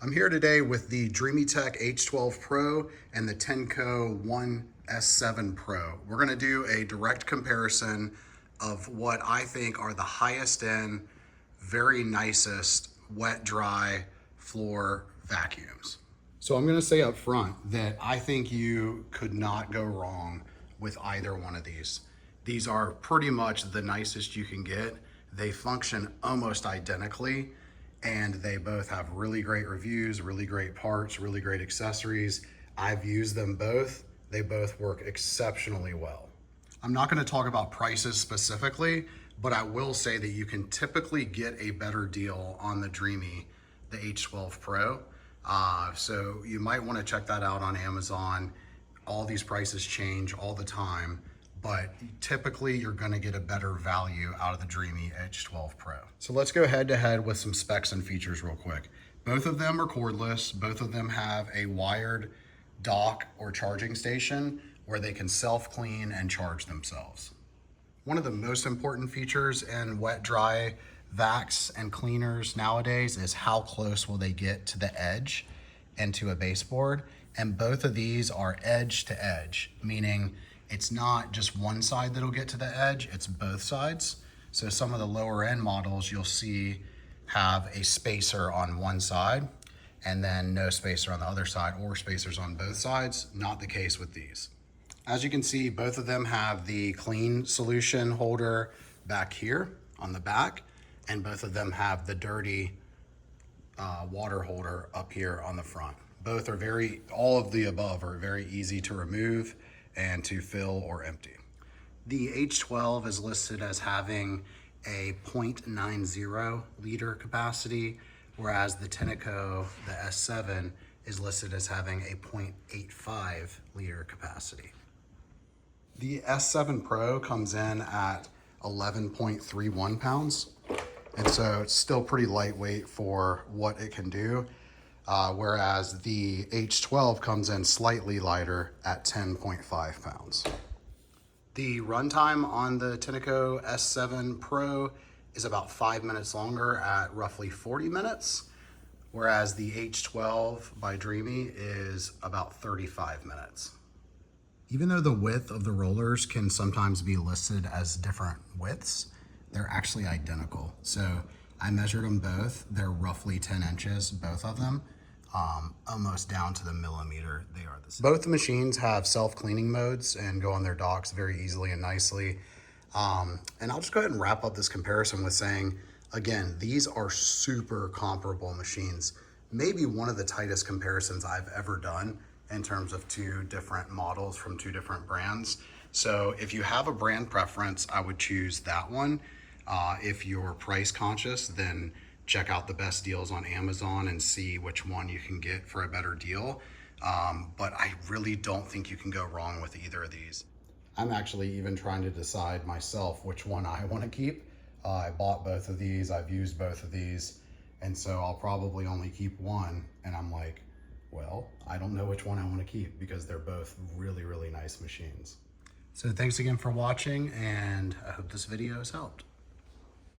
I'm here today with the Dreametech H12 Pro and the Tineco One S7 Pro. We're gonna do a direct comparison of what I think are the highest end, very nicest wet dry floor vacuums. So I'm gonna say up front that I think you could not go wrong with either one of these. These are pretty much the nicest you can get. They function almost identically, and they both have really great reviews, really great parts, really great accessories. I've used them both. They both work exceptionally well. I'm not going to talk about prices specifically, but I will say that you can typically get a better deal on the Dreamy, the H12 Pro. So you might want to check that out on Amazon. All these prices change all the time, but typically you're gonna get a better value out of the Dreamy H12 Pro. So let's go head to head with some specs and features real quick. Both of them are cordless. Both of them have a wired dock or charging station where they can self-clean and charge themselves. One of the most important features in wet dry vacs and cleaners nowadays is how close will they get to the edge and to a baseboard. And both of these are edge to edge, meaning it's not just one side that'll get to the edge, it's both sides. So some of the lower end models you'll see have a spacer on one side and then no spacer on the other side, or spacers on both sides. Not the case with these. As you can see, both of them have the clean solution holder back here on the back, and both of them have the dirty water holder up here on the front. Both are all of the above are very easy to remove and to fill or empty. The H12 is listed as having a 0.90 liter capacity, whereas the Tineco, the S7, is listed as having a 0.85 liter capacity. The S7 Pro comes in at 11.31 pounds, and so it's still pretty lightweight for what it can do. Whereas the H12 comes in slightly lighter at 10.5 pounds. The runtime on the Tineco S7 Pro is about 5 minutes longer at roughly 40 minutes, whereas the H12 by Dreamy is about 35 minutes. Even though the width of the rollers can sometimes be listed as different widths, they're actually identical. So I measured them both. They're roughly 10 inches, both of them. Almost down to the millimeter, they are the same. Both the machines have self-cleaning modes and go on their docks very easily and nicely. And I'll just go ahead and wrap up this comparison with saying, again, these are super comparable machines. Maybe one of the tightest comparisons I've ever done in terms of two different models from two different brands. So if you have a brand preference, I would choose that one. If you're price conscious, then check out the best deals on Amazon and see which one you can get for a better deal. But I really don't think you can go wrong with either of these. I'm actually even trying to decide myself which one I want to keep. I bought both of these, I've used both of these, and so I'll probably only keep one. And I'm like, well, I don't know which one I want to keep because they're both really, really nice machines. So thanks again for watching, and I hope this video has helped.